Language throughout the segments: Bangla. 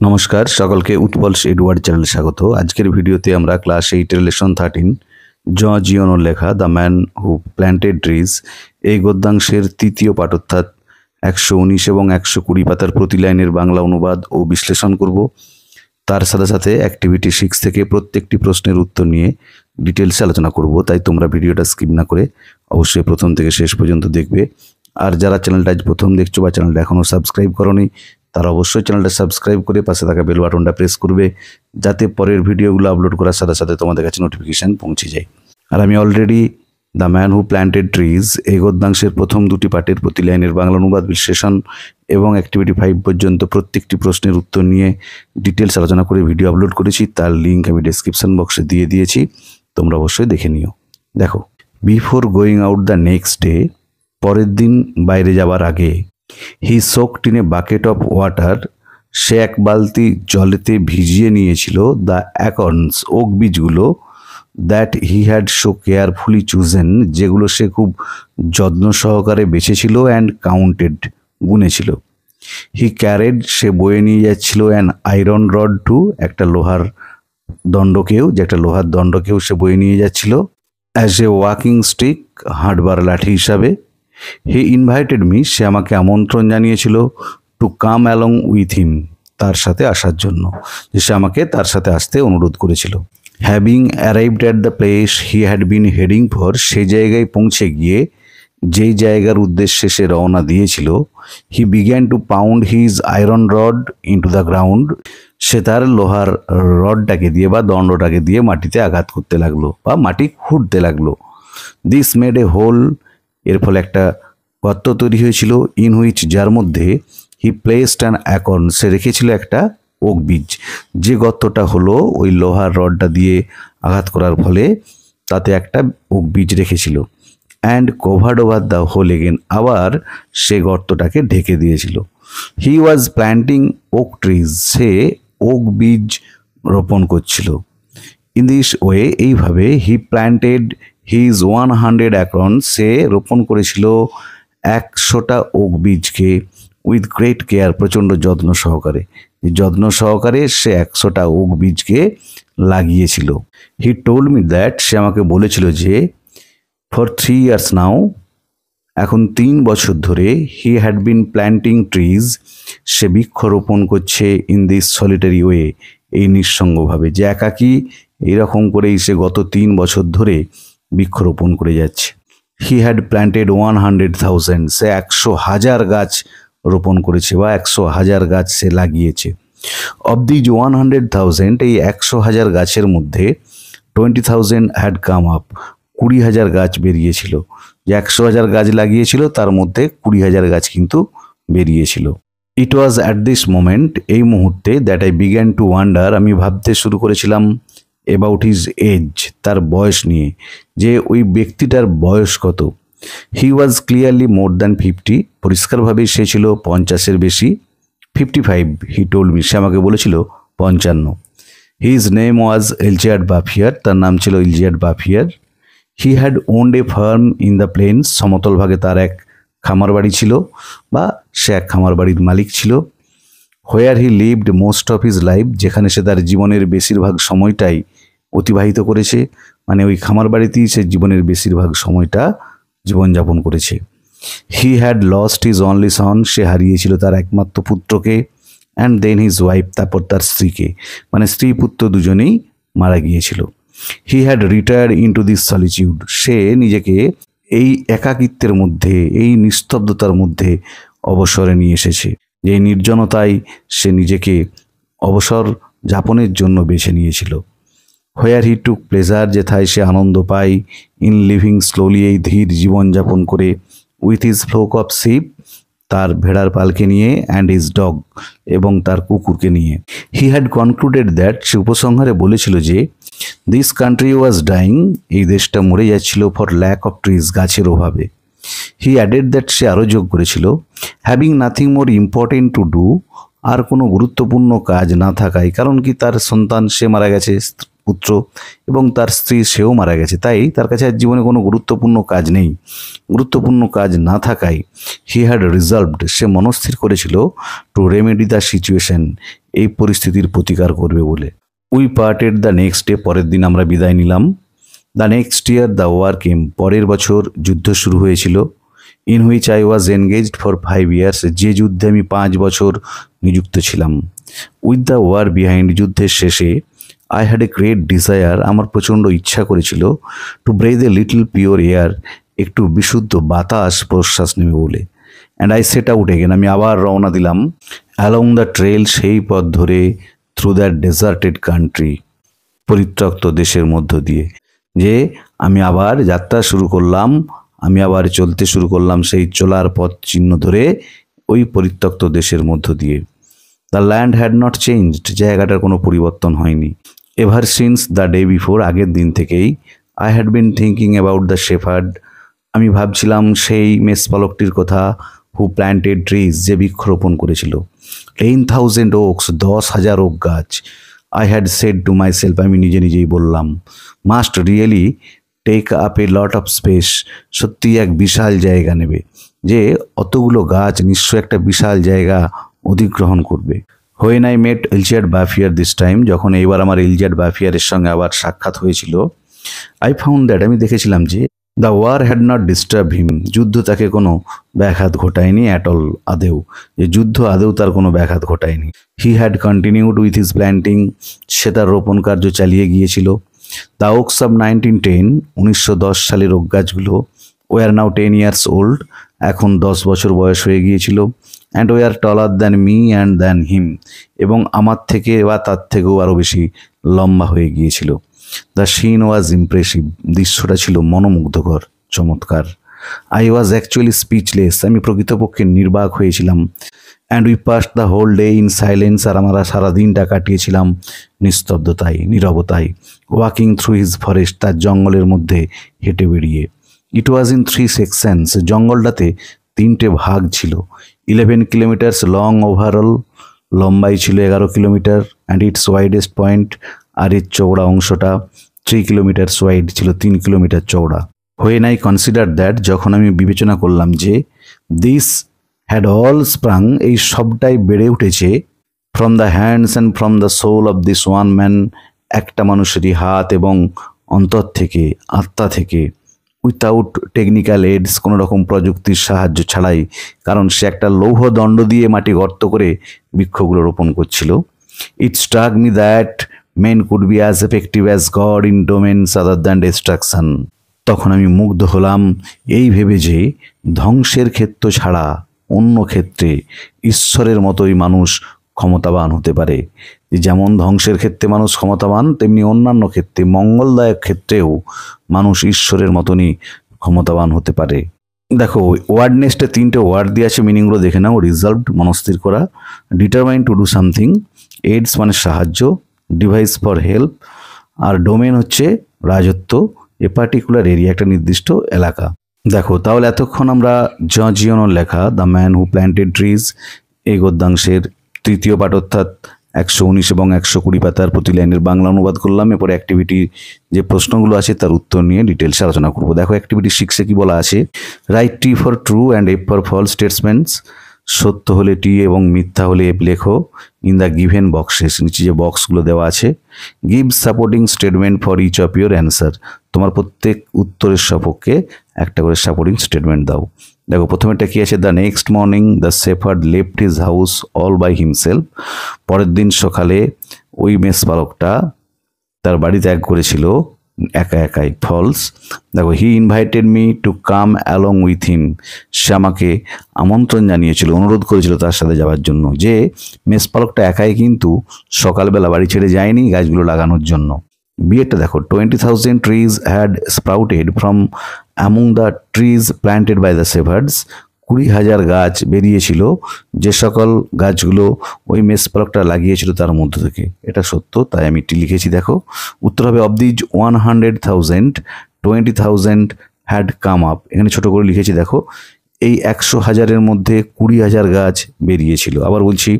নমস্কার সকলকে উৎপলস এডওয়ার্ড চ্যানেলে স্বাগত। আজকের ভিডিওতে আমরা ক্লাস 8 লেসন 13 জন জিওনোর লেখা the man who planted trees এই গদ্যাংশের তৃতীয় পাঠ অর্থাৎ 119 এবং 120 পাতার প্রতি লাইনের বাংলা অনুবাদ ও বিশ্লেষণ করব। তার সাথে সাথে অ্যাক্টিভিটি 6 থেকে প্রত্যেকটি প্রশ্নের উত্তর নিয়ে ডিটেলসে আলোচনা করব। তাই তোমরা ভিডিওটা স্কিপ না করে অবশ্যই প্রথম থেকে শেষ পর্যন্ত দেখবে। আর যারা চ্যানেলটা আজ প্রথম দেখছো বা চ্যানেলটা এখনও সাবস্ক্রাইব করোনি তারা অবশ্যই চ্যানেলটা সাবস্ক্রাইব করে পাশে থাকা বেল বাটনটা প্রেস করবে, যাতে পরের ভিডিওগুলো আপলোড করার সাথে সাথে তোমাদের কাছে নোটিফিকেশান পৌঁছে যায়। আর আমি already the man who planted trees এই গদ্যাংশের প্রথম দুটি পাঠের প্রতি লাইনের বাংলা অনুবাদ বিশ্লেষণ এবং অ্যাক্টিভিটি 5 পর্যন্ত প্রত্যেকটি প্রশ্নের উত্তর নিয়ে ডিটেলস আলোচনা করে ভিডিও আপলোড করেছি। তার লিঙ্ক আমি ডেসক্রিপশন বক্সে দিয়ে দিয়েছি, তোমরা অবশ্যই দেখে নিও। দেখো, before going out the next day, পরের দিন বাইরে যাওয়ার আগে, he soaked in a bucket of water, সে এক বালতি জলেতে ভিজিয়ে নিয়েছিল দ্য অ্যাকর্নস ওক বীজগুলো, that he had so carefully chosen যেগুলো সে খুব যত্ন সহকারে বেছেছিল, অ্যান্ড কাউন্টেড গুনেছিল। হি ক্যারেড সে বয়ে নিয়ে যাচ্ছিল অ্যান আয়রন রড টু একটা লোহার দণ্ডকেও, যে একটা লোহার দণ্ডকেও সে বয়ে নিয়ে যাচ্ছিল, অ্যাজ এ ওয়াকিং স্টিক হাঁটবার লাঠি হিসাবে। হি ইনভাইটেড মি সে আমাকে আমন্ত্রণ জানিয়েছিল to come along with him তার সাথে আসার জন্য, যে সে আমাকে তার সাথে আসতে অনুরোধ করেছিল। Having arrived at the place he had bin heading for, সেই জায়গায় পৌঁছে গিয়ে যেই জায়গার উদ্দেশ্যে সে রওনা দিয়েছিল, he began to pound his iron rod into the ground, সে তার লোহার রডটাকে দিয়ে বা দণ্ডটাকে দিয়ে মাটিতে আঘাত করতে লাগলো বা মাটি খুঁড়তে লাগলো। দিস মেড এ হোল, এর ফলে একটা গর্ত তৈরি হয়েছিল। ইন হুইচ, যার মধ্যে হি প্লেসড অ্যান অ্যাকর্ন, সে রেখেছিল একটা ওক বীজ। যে গর্তটা হলো ওই লোহার রডটা দিয়ে আঘাত করার ফলে তাতে একটা ওক বীজ রেখেছিল। And covered over the hole again, আবার সে গর্তটাকে ঢেকে দিয়েছিল। He was planting oak trees, সে ওক বীজ রোপণ করছিল। ইন দিস ওয়ে, এইভাবে হি প্ল্যান্টেড হিজ 100 অ্যাকর্ন, সে রোপণ করেছিল 100টা ওক বীজকে, উইথ গ্রেট কেয়ার, প্রচণ্ড যত্ন সহকারে। যত্ন সহকারে সে 100টা ওক বীজকে লাগিয়েছিল। হি টোল্ড মি দ্যাট, সে আমাকে বলেছিল যে ফর 3 years নাও, এখন 3 বছর ধরে, he had been planting trees, সে বৃক্ষরোপণ করছে ইন দিস সলিটারি ওয়ে, এই নিঃসঙ্গভাবে, যে একাকী এইরকম করেই সে গত 3 বছর ধরে বৃক্ষরোপণ করে যাচ্ছে। হি হ্যাড প্ল্যান্টেড 100,000, সে 100,000 গাছ রোপণ করেছে বা 100,000 গাছ সে লাগিয়েছে। অব দিজ 100,000, এই 100,000 গাছের মধ্যে 20,000 হ্যাড কাম আপ, 20,000 গাছ বেরিয়েছিল। যে 100,000 গাছ লাগিয়েছিল তার মধ্যে 20,000 গাছ কিন্তু বেরিয়েছিল। ইট ওয়াজ অ্যাট দিস মোমেন্ট, এই মুহূর্তে, that I began to wonder, আমি ভাবতে শুরু করেছিলাম অ্যাবাউট হিজ এজ, তার বয়স নিয়ে, যে ওই ব্যক্তিটার বয়স কত। হি ওয়াজ ক্লিয়ারলি মোর দ্যান 50, পরিষ্কারভাবেই সে ছিল 50-এর বেশি। 55 হি টোল্ড মি, সে আমাকে বলেছিল 55। হিজ নেম ওয়াজ ইলজিয়াড বাফিয়ার, তার নাম ছিল Elzeard Bouffier. He had owned a farm in the plains, সমতল ভাগে তার এক খামার বাড়ি ছিল বা সে এক খামার বাড়ির মালিক ছিল। Where he lived most of his life, যেখানে সে তার জীবনের বেশিরভাগ সময়টাই অতিবাহিত করেছে, মানে ওই খামার বাড়িতেই সে জীবনের বেশিরভাগ সময়টা জীবনযাপন করেছে। He had lost his only son, সে হারিয়েছিল তার একমাত্র পুত্রকে। অ্যান্ড দেন হিজ ওয়াইফ, তারপর তার স্ত্রীকে, মানে স্ত্রী পুত্র দুজনেই মারা গিয়েছিল। He had retired into this solitude, সে নিজেকে এই একাকিত্বের মধ্যে, এই নিস্তব্ধতার মধ্যে অবসরে নিয়ে এসেছে, যে এই নির্জনতায় সে নিজেকে অবসর যাপনের জন্য বেছে নিয়েছিল। হোয়ার হি টুক প্লেজার, যেথায় সে আনন্দ পায়, ইন লিভিং স্লোলি, এই ধীর জীবনযাপন করে, with his flock of sheep, তার ভেড়ার পালকে নিয়ে, অ্যান্ড হিজ ডগ, এবং তার কুকুরকে নিয়ে। হি হ্যাড কনক্লুডেড দ্যাট, সে উপসংহারে বলেছিল যে দিস কান্ট্রি ওয়াজ ডাইং, এই দেশটা মরে যাচ্ছিল, ফর ল্যাক অফ ট্রিজ, গাছের অভাবে। হি অ্যাডেড দ্যাট, সে আরও যোগ করেছিল, having nothing more important to do, আর কোনো গুরুত্বপূর্ণ কাজ না থাকায়, কারণ কি তার সন্তান, সে মারা গেছে, পুত্র এবং তার স্ত্রী সেও মারা গেছে, তাই তার কাছে আর জীবনে কোনো গুরুত্বপূর্ণ কাজ নেই। গুরুত্বপূর্ণ কাজ না থাকায় হি হ্যাড রিজলভড, সে মনস্থির করেছিল টু রেমেডি দ্য সিচুয়েশন, এই পরিস্থিতির প্রতিকার করবে বলে। We parted the next day, পরের দিন আমরা বিদায় নিলাম। The next year the war came, পরের বছর যুদ্ধ শুরু হয়েছিল। In which I was engaged for 5 years, যে যুদ্ধে আমি 5 বছর নিযুক্ত ছিলাম। উইথ দ্য ওয়ার বিহাইন্ড, যুদ্ধের শেষে I had a great desire, আমার প্রচণ্ড ইচ্ছা করেছিল to breathe a little pure air, একটু বিশুদ্ধ বাতাস প্রশ্বাস নেবে বলে। And I set out again, আমি আবার রওনা দিলাম। অ্যালং দ্য ট্রেল, সেই পথ ধরে, থ্রু দ্যাট ডেজার্টেড কান্ট্রি, পরিত্যক্ত দেশের মধ্য দিয়ে, যে আমি আবার যাত্রা শুরু করলাম, আমি আবার চলতে শুরু করলাম সেই চলার পথ চিহ্ন ধরে ওই পরিত্যক্ত দেশের মধ্য দিয়ে। The land had not changed, জায়গাটার কোনো পরিবর্তন হয়নি। Ever since the day before, আগের দিন থেকেই। I had been thinking about the shepherd, আমি ভাবছিলাম সেই মেষপালকটির কথা, হু প্ল্যান্টেড ট্রিজ, যে বৃক্ষরোপণ করেছিল। 10,000 ওকস, 10,000 ওক গাছ। I had said to myself, আমি নিজে নিজেই বললাম, must really take up a lot of space, সত্যিই এক বিশাল জায়গা নেবে, যে অতগুলো গাছ নিশ্চয় একটা বিশাল জায়গা অধিগ্রহণ করবে। When I met Elzeard Bouffier this time, যখন এইবার আমার এলিজার্ড বাফিয়ারের সঙ্গে আবার সাক্ষাৎ হয়েছিল, আই ফাউন্ড দ্যাট, আমি দেখেছিলাম যে the war had not disturb হিম, যুদ্ধ তাকে কোনো ব্যাঘাত ঘটায়নি অ্যাট অল, আদেও, যে যুদ্ধ আদেও তার কোনো ব্যাঘাত ঘটায়নি। He had continued with his planting, সে তার রোপণ কার্য চালিয়ে গিয়েছিল। দ্য ওকস অফ 1910, 1910 সালের ওক গাছগুলো, ওয়ার নাও 10 ইয়ার্স ওল্ড, এখন 10 বছর বয়স হয়ে গিয়েছিল। And were taller than me and than him, এবং আমার থেকে বা তার থেকেও আরও বেশি লম্বা হয়ে গিয়েছিল। দ্য সিন ওয়াজ ইমপ্রেসিভ, দৃশ্যটা ছিল মনোমুগ্ধকর, চমৎকার। আই ওয়াজ অ্যাকচুয়ালি স্পিচলেস, আমি প্রকৃতপক্ষে নির্বাক হয়েছিলাম। And we passed the whole day in silence, আর আমরা সারাদিনটা কাটিয়েছিলাম নিস্তব্ধতায়, নীরবতায়। ওয়াকিং থ্রু হিজ ফরেস্ট, তার জঙ্গলের মধ্যে হেঁটে বেরিয়ে। ইট ওয়াজ ইন 3 সেকশনস, জঙ্গলটাতে 3টে ভাগ ছিল। 11 কিলোমিটার্স লং ওভারঅল, লম্বাই ছিল 11 kilometre. And its widest point, আর এর চওড়া অংশটা 3 কিলোমিটার ওয়াইড ছিল, 3 কিলোমিটার চওড়া। হোয়েন আই কনসিডার দ্যাট, যখন আমি বিবেচনা করলাম যে দিস হ্যাড অল স্প্রাং, এই সবটাই বেড়ে উঠেছে, from the hands and from the soul of this one man, একটা মানুষেরই হাত এবং অন্তর থেকে, আত্মা থেকে। উইথাউট টেকনিক্যাল এডস, কোনো রকম প্রযুক্তির সাহায্য ছাড়াই, কারণ সে একটা লৌহ দণ্ড দিয়ে মাটি গর্ত করে বৃক্ষগুলো রোপণ করছিল। It struck me that men could be as effective as God in domains other than destruction, তখন আমি মুগ্ধ হলাম এই ভেবে যে ধ্বংসের ক্ষেত্র ছাড়া অন্য ক্ষেত্রে ঈশ্বরের মতোই মানুষ ক্ষমতাবান হতে পারে। যেমন ধ্বংসের ক্ষেত্রে মানুষ ক্ষমতাবান, তেমনি অন্যান্য ক্ষেত্রে, মঙ্গলদায়ক ক্ষেত্রেও মানুষ ঈশ্বরের মতনই ক্ষমতাবান হতে পারে। দেখো ওয়ার্ড নেক্সটে 3টে ওয়ার্ড দিয়ে আছে, মিনিংগুলো দেখে নাও। রিজলভড, মনস্থির করা। Determine to do something. Aids মানে সাহায্য। Device for help. আর ডোমেন হচ্ছে রাজত্ব। এ পার্টিকুলার এরিয়া, একটা নির্দিষ্ট এলাকা। দেখো তাহলে এতক্ষণ আমরা জন জিওনোর লেখা the man who planted trees এই গদ্যাংশের 3য় পাঠ অর্থাৎ 119 এবং 120 পাতার প্রতি লাইনের বাংলা অনুবাদ করলাম। এরপরে অ্যাক্টিভিটি যে প্রশ্নগুলো আছে তার উত্তর নিয়ে ডিটেলসে আলোচনা করব। দেখো অ্যাক্টিভিটি 6-এ কি বলা আছে, write T for true and F for false statements. সত্য হলে টি এবং মিথ্যা হলে এফ লেখো। ইন দ্য গিভেন বক্সেস, নিচে যে বক্সগুলো দেওয়া আছে। Give supporting statement for each of your answer, তোমার প্রত্যেক উত্তরের সপক্ষে একটা করে সাপোর্টিং স্টেটমেন্ট দাও। দেখো প্রথমেটা কি আছে, the next morning the shepherd left his house all by himself. পরের দিন সকালে ওই মেষপালকটা তার বাড়ি ত্যাগ করেছিল একা একাই। ফলস। দেখো he invited me to come along with him, সে আমাকে আমন্ত্রণ জানিয়েছিল, অনুরোধ করেছিল তার সাথে যাওয়ার জন্য। যে মেষপালকটা একাই কিন্তু সকালবেলা বাড়ি ছেড়ে যায়নি গাছগুলো লাগানোর জন্য। বিয়েটা দেখো 20,000 trees had sprouted from among the trees planted by the shepherds. 20,000 গাছ বেরিয়েছিল যে সকল গাছগুলো ওই মেষপালকটা লাগিয়েছিল তার মধ্য থেকে। এটা সত্য, তাই আমি এটি লিখেছি। দেখো উত্তর হবে of these 100,000 20,000 had come up. এখানে ছোট করে লিখেছি। দেখো এই 100,000-এর মধ্যে 20,000 গাছ বেরিয়েছিল। আবার বলছি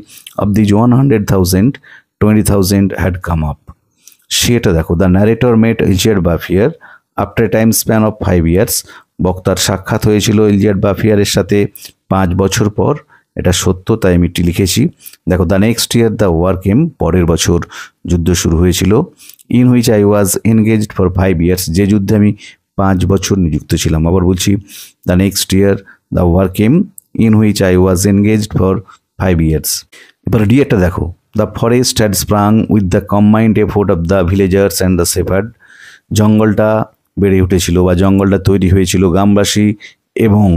of these 100,000 20,000 had come up. সেটা দেখো, the narrator met Elzeard Bouffier after time span of 5 years. বক্তার সাক্ষাৎ হয়েছিল এলিজিয়ার বাফিয়ারের সাথে 5 বছর পর। এটা সত্য, তাই আমি এটি লিখেছি। দেখো, the next year the war came, পরের বছর যুদ্ধ শুরু হয়েছিল। In which I was engaged for 5 years, যে যুদ্ধে আমি 5 বছর নিযুক্ত ছিলাম। আবার বলছি, the next year the war came in which I was engaged for 5 years. এবার ডি একটা দেখো, the forest had sprung with the combined effort of the villagers and the shepherd. জঙ্গলটা বেড়ে উঠেছিল বা জঙ্গলটা তৈরি হয়েছিল গ্রামবাসী এবং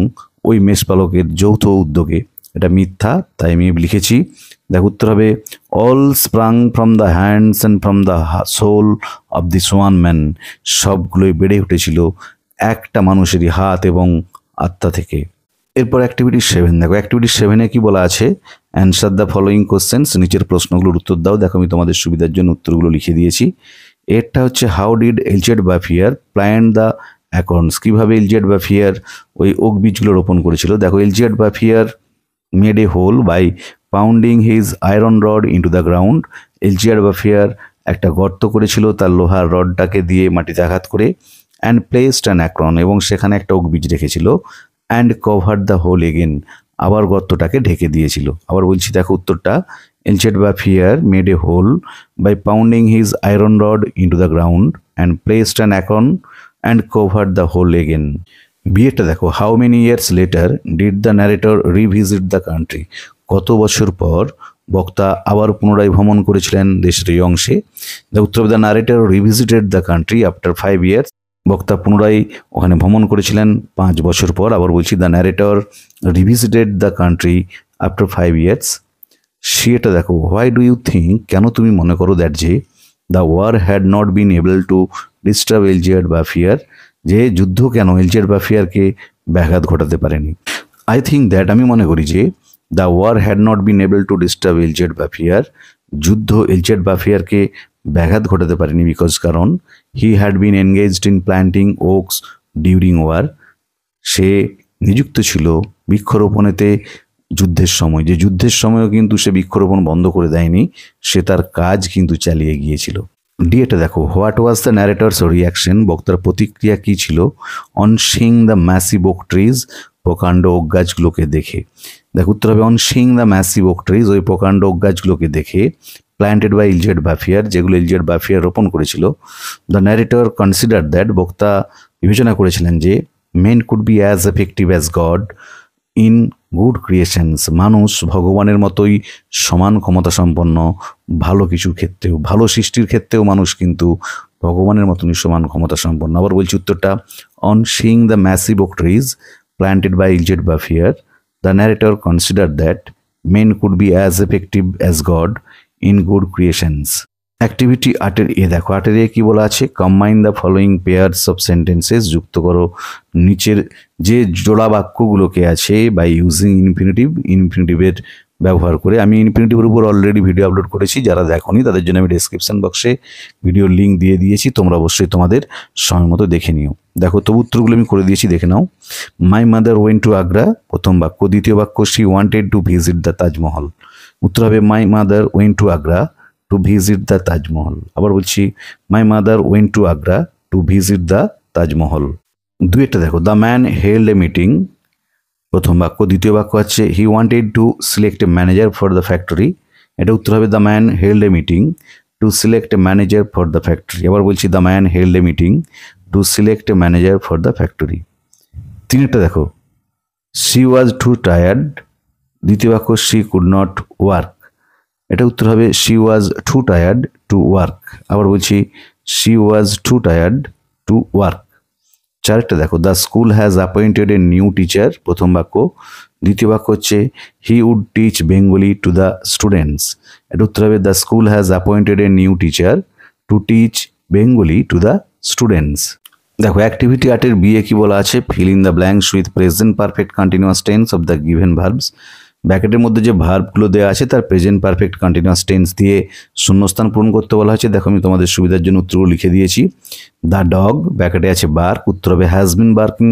ওই মেষপালকের যৌথ উদ্যোগে। এটা মিথ্যা, তাই আমি লিখেছি। দেখ, উত্তর হবে all sprang from the hands and from the soul of this one man. সবগুলোই বেড়ে উঠেছিল একটা মানুষেরই হাত এবং আত্মা থেকে। এরপর অ্যাক্টিভিটি 7 দেখো, অ্যাক্টিভিটি 7-এ কি বলা আছে, অ্যান্সার দ্য ফলোয়িং কোশ্চেন্স, নিচের প্রশ্নগুলোর উত্তর দাও। দেখো, আমি তোমাদের সুবিধার জন্য উত্তরগুলো লিখে দিয়েছি। এরটা হচ্ছে, how did Elzeard Bouffier plant the acorns, কীভাবে এলিজিয়ার বাফিয়ার ওই ওক বীজগুলো রোপণ করেছিল। দেখো, Elzeard Bouffier made a hole by pounding his iron rod into the ground. Elzeard Bouffier একটা গর্ত করেছিল তার লোহার রডটাকে দিয়ে মাটিতে আঘাত করে। অ্যান্ড প্লেসড অ্যান অ্যাক্রন, এবং সেখানে একটা ওক বীজ রেখেছিল। And cover the hole again, আবার গর্তটাকে ঢেকে দিয়েছিল। আবার বলছি, দেখো উত্তরটা, Elzeard Bouffier made a hole by pounding his iron rod into the ground and placed an acorn and cover the hole again. বিয়েটা দেখো, how many years later did the narrator revisit the country, কত বছর পর বক্তা আবার পুনরায় ভ্রমণ করেছিলেন দেশের এই অংশে। দ্য উত্তর, the narrator revisited the country after 5 years, বক্তা পুনরায় ওখানে ভ্রমণ করেছিলেন 5 বছর পর। আবার বলছি, the narrator revisited the country after 5 years. সেটা দেখো, হোয়াই ডু ইউ থিঙ্ক, কেন তুমি মনে করো, দ্যাট যে the war had not been able to disturb Elzeard Bouffier, যে যুদ্ধ কেন এলিজিয়ার বাফিয়ারকে ব্যাঘাত ঘটাতে পারেনি। আই থিঙ্ক দ্যাট, আমি মনে করি যে the war had not been able to disturb Elzeard Bouffier, যুদ্ধ এলিজিয়ার বাফিয়ারকে ব্যাঘাত ঘটাতে পারেনি, বিকজ কারণ he had been engaged in planting oaks during war, সে নিযুক্ত ছিল বৃক্ষরোপণেতে যুদ্ধের সময়। যে যুদ্ধের সময়ও কিন্তু সে বৃক্ষরোপণ বন্ধ করে দেয়নি, সে তার কাজ কিন্তু চালিয়ে গিয়েছিল। ডি এটা দেখো, what was the narrator's reaction, বক্তার প্রতিক্রিয়া কী ছিল, on Singh the massive oak trees, প্রকাণ্ড ওক গাছগুলোকে দেখে। দেখো, উত্তর হবে on Singh the massive oak trees, ওই প্রকাণ্ড ওক গাছগুলোকে দেখে। প্ল্যান্টেড বাই এলিজিয়ার বাফিয়ার, যেগুলো এলিজিয়ার বাফিয়ার রোপণ করেছিল। দ্য ন্যারেটর কনসিডার দ্যাট, বক্তা বিবেচনা করেছিলেন যে men could be as effective as God in good creations, মানুষ ভগবানের মতোই সমান ক্ষমতা সম্পন্ন ভালো কিছুর ক্ষেত্রেও, ভালো সৃষ্টির ক্ষেত্রেও মানুষ কিন্তু ভগবানের মতনই সমান ক্ষমতা সম্পন্ন। আবার বলছি উত্তরটা, on seeing the massive oak trees planted by Elzeard Bouffier, the narrator consider that men could be as effective as God in good creations. Activity 8-এর এ দেখো, 8-এর এ কি বলা আছে, combine the following pairs of sentences, যুক্ত করো নিচের যে জোড়া বাক্যগুলোকে আছে বাই ইউজিং ইনফিনিটিভ, ইনফিনিটিভের ব্যবহার করে। আমি ইনফিনিটিভের উপর অলরেডি ভিডিও আপলোড করেছি, যারা দেখোনি তাদের জন্য আমি ডেসক্রিপশন বক্সে ভিডিওর লিঙ্ক দিয়ে দিয়েছি, তোমরা অবশ্যই তোমাদের সময় মতো দেখে নিও। দেখো, তবু উত্তরগুলো আমি করে দিয়েছি, দেখে নাও। My mother went to Agra, প্রথম বাক্য। দ্বিতীয় বাক্য, she wanted to visit the Taj Mahal. উত্তর হবে my mother went to Agra to visit the Taj Mahal. আবার বলছি, my mother went to Agra to visit the Taj Mahal. দুইটা দেখো, the man held a meeting, প্রথম বাক্য। দ্বিতীয় বাক্য হচ্ছে he wanted to select a manager for the factory, এটা উত্তর হবে the man held a meeting two select a manager for the factory. আবার বলছি, the man held a meeting two select a manager for the factory. তিনটা দেখো, শি ওয়াজ টু টায়ার্ড, দ্বিতীয় বাক্য শি কুড নট ওয়ার্ক, এটা উত্তর হবে she was too tired to work. আবার বলছি, she was too tired to work. চারটা দেখো, the school has appointed a new teacher, প্রথম বাক্য। দ্বিতীয় বাক্য হচ্ছে he would teach Bengali to the students, এটা উত্তর হবে the school has appointed a new teacher to teach Bengali to the students. দেখো, অ্যাক্টিভিটি 8-এর বিয়ে কি বলা আছে, fill in the blanks with present perfect continuous tense of the given verbs. ব্র্যাকেটের মধ্যে যে ভার্বগুলো দেওয়া আছে তার প্রেজেন্ট পারফেক্ট কন্টিনিউয়াস টেন্স দিয়ে শূন্যস্থান পূরণ করতে বলা হয়েছে। দেখো, আমি তোমাদের সুবিধার জন্য উত্তরগুলো লিখে দিয়েছি। দ্য ডগ, ব্র্যাকেটে আছে বার্ক, উত্তর হবে has been barking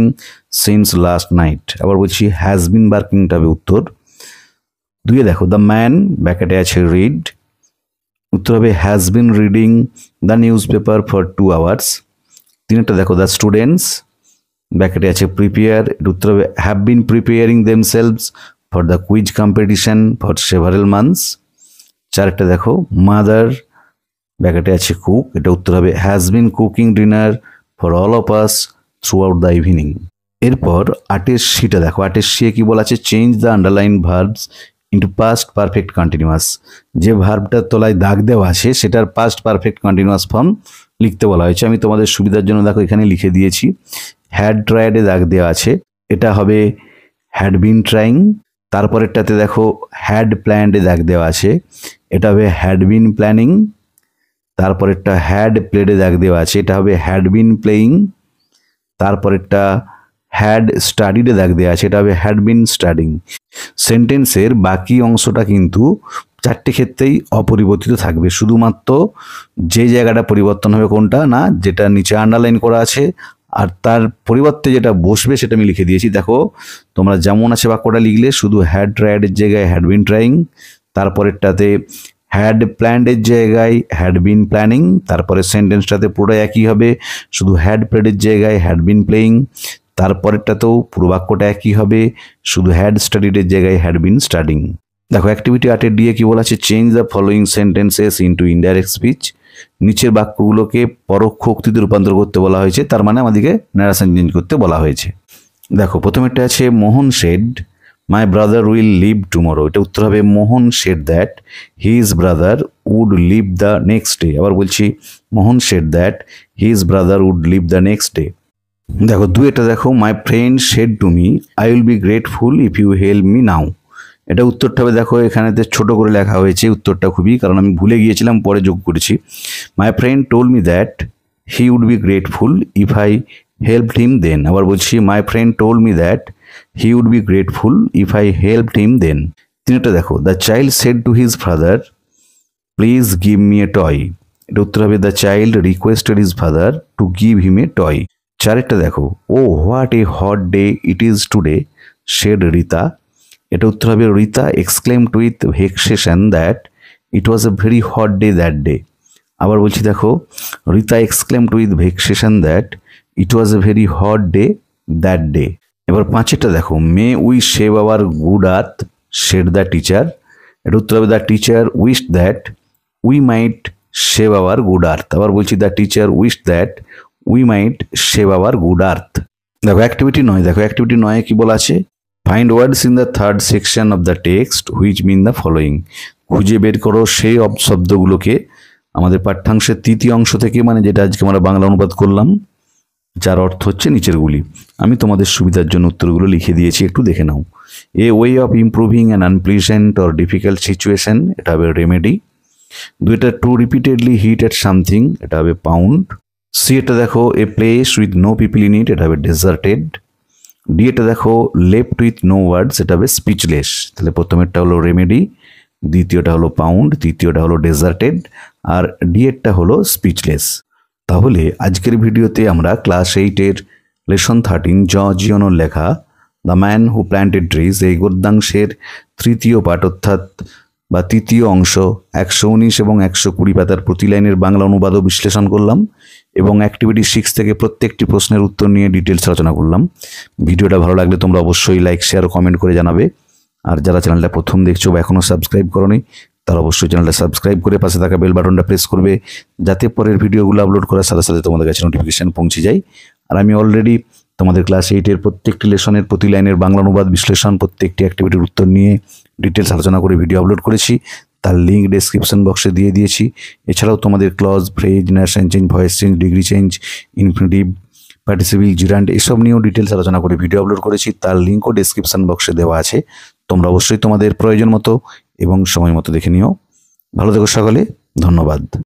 since last night. আবার বলছি, হ্যাজ বিন বার্কিংটা হবে উত্তর। দুইয়ে দেখো, দ্য ম্যান, ব্র্যাকেটে আছে রিড, উত্তর হবে has been reading the news paper for 2 hours। তিনটা দেখো দ্য স্টুডেন্টস ব্র্যাকেটে আছে প্রিপেয়ার, এর উত্তর হবে have been preparing themselves for the quiz competition for several months. চারটা দেখো মাদার ব্র্যাকেটে আছে কুক, এটা উত্তর হবে has been cooking dinner for all of us through out the evening. এরপর 8-এর সিটা দেখো, 8-এর সি কি বলা আছে, change the underline verbs into past perfect continuous. যে ভার্বটার তলায় দাগ দেওয়া আছে সেটার পাস্ট পারফেক্ট কন্টিনিউয়াস ফর্ম লিখতে বলা হয়েছে। আমি তোমাদের সুবিধার জন্য দেখো এখানে লিখে দিয়েছি। হ্যাড ট্রাইডে দাগ দেওয়া আছে, এটা হবে হ্যাড বিন ট্রাইং। তারপরেরটাতে দেখো হ্যাড প্ল্যান্ডে দাগ দেওয়া আছে, এটা হবে হ্যাড বিন প্ল্যানিং। তারপরেরটা হ্যাড প্লেডে দাগ দেওয়া আছে, এটা হবে হ্যাড বিন প্লেয়িং। তারপরেরটা হ্যাড স্টাডিডে দাগ দেওয়া আছে, এটা হবে হ্যাড বিন স্টাডিং। সেন্টেন্সের বাকি অংশটা কিন্তু চারটে ক্ষেত্রেই অপরিবর্তিত থাকবে, শুধুমাত্র যে জায়গাটা পরিবর্তন হবে কোনটা না, যেটা নিচে আন্ডারলাইন করা আছে আর তার পরিবর্তে যেটা বসবে সেটা আমি লিখে দিয়েছি। দেখো তোমরা যেমন আছে বাক্যটা লিখলে, শুধু হ্যাড ট্রাইডের জায়গায় হ্যাড বিন ট্রাইং, তারপরেরটাতে হ্যাড প্ল্যান্ডের জায়গায় হ্যাড বিন প্ল্যানিং, তারপরে সেন্টেন্সটাতে পুরো একই হবে, শুধু হ্যাড প্লেডের জায়গায় হ্যাড বিন প্লেয়িং, তারপরেরটাতেও পুরো বাক্যটা একই হবে, শুধু হ্যাড স্টাডিডের জায়গায় হ্যাড বিন স্টাডিং। দেখো অ্যাক্টিভিটি 8-এর দিয়ে কি বলা আছে, change the following sentences into indirect speech. নিচের বাক্যগুলোকে পরোক্ষ উক্তিতে রূপান্তর করতে বলা হয়েছে, তার মানে আমাদেরকে ন্যারেশন চেঞ্জ করতে বলা হয়েছে। দেখো প্রথমেরটা আছে Mohan said my brother will leave tomorrow, এটা উত্তর হবে Mohan said that his brother would leave the next day. আবার বলছি Mohan said that his brother would leave the next day. দেখো দুইটা দেখো my friend said to me I will be grateful if you help me now, এটা উত্তরটা হবে দেখো এখানেতে ছোট করে লেখা হয়েছে উত্তরটা খুবই, কারণ আমি ভুলে গিয়েছিলাম পরে যোগ করেছি। My friend told me that he would be grateful if I helped him then. আবার বলছি my friend told me that he would be grateful if I helped him then. তিনটা দেখো the child said to his father please give me a toy, এটা উত্তর হবে the child requested his father to give him a toy. চারেরটা দেখো oh what a hot day it is today shed Rita, এটা উত্তর হবে Rita exclaimed with vexation that it was a very hot day that day. আবার বলছি দেখো Rita exclaimed with vexation that it was a very hot day that day. এবার 5-এরটা দেখো may we save our good earth said the teacher, এটা উত্তর হবে the teacher wished that we might save our good earth. আবার বলছি the teacher wished that we might save our good আর্থ। দেখো অ্যাক্টিভিটি 9, দেখো অ্যাক্টিভিটি 9-এ কি বলা আছে, find words in the third section of the text which mean the following, খুঁজে বের করো সেই শব্দগুলোকে আমাদের পাঠ্যাংশের তৃতীয় অংশ থেকে, মানে যেটা আজকে আমরা বাংলা অনুবাদ করলাম, যার অর্থ হচ্ছে নিচেরগুলি। আমি তোমাদের সুবিধার জন্য উত্তরগুলো লিখে দিয়েছি, একটু দেখে নাও। A way of improving an unpleasant or difficult situation, এটা হবে রেমেডি। দুইটা to repeatedly hit at something, এটা হবে পাউন্ড। সি এটা দেখো a place with no people in it, এটা হবে ডেজার্টেড। ডি এটা দেখো লেফট উইথ নো ওয়ার্ডস, এটা হবে স্পিচলেস। তাহলে প্রথমেরটা হলো রেমেডি, দ্বিতীয়টা হলো পাউন্ড, তৃতীয়টা হলো ডেজার্টেড, আর ডি এরটা হলো স্পিচলেস। তাহলে আজকের ভিডিওতে আমরা ক্লাস 8-এর লেসন 13 জিওনোর লেখা the man who planted trees এই গদ্যাংশের তৃতীয় পাঠ অর্থাৎ বা তৃতীয় অংশ 119 এবং 120 পাতার প্রতি লাইনের বাংলা অনুবাদ ও বিশ্লেষণ করলাম এবং অ্যাক্টিভিটি 6 থেকে প্রত্যেকটি প্রশ্নের উত্তর নিয়ে ডিটেলস আলোচনা করলাম। ভিডিওটা ভালো লাগলে তোমরা অবশ্যই লাইক শেয়ার ও কমেন্ট করে জানাবে। আর যারা চ্যানেলটা প্রথম দেখছো বা এখনও সাবস্ক্রাইব করোনি তারা অবশ্যই চ্যানেলটা সাবস্ক্রাইব করে পাশে থাকা বেল বাটনটা প্রেস করবে, যাতে পরের ভিডিওগুলো আপলোড করার সাথে সাথে তোমাদের কাছে নোটিফিকেশান পৌঁছে যায়। আর আমি অলরেডি তোমাদের ক্লাস 8-এর প্রত্যেকটি লেসনের প্রতি লাইনের বাংলা অনুবাদ বিশ্লেষণ, প্রত্যেকটি অ্যাক্টিভিটির উত্তর নিয়ে ডিটেলস আলোচনা করে ভিডিও আপলোড করেছি, তার লিঙ্ক ডেসক্রিপশন বক্সে দিয়ে দিয়েছি। এছাড়াও তোমাদের clause, phrase, narration change, voice change, degree change, infinitive, participle, gerund এসব নিয়েও ডিটেলস আলোচনা করে ভিডিও আপলোড করেছি, তার লিঙ্কও ডেসক্রিপশন বক্সে দেওয়া আছে। তোমরা অবশ্যই তোমাদের প্রয়োজন মতো এবং সময় মতো দেখে নিও। ভালো থেকো সকলে, ধন্যবাদ।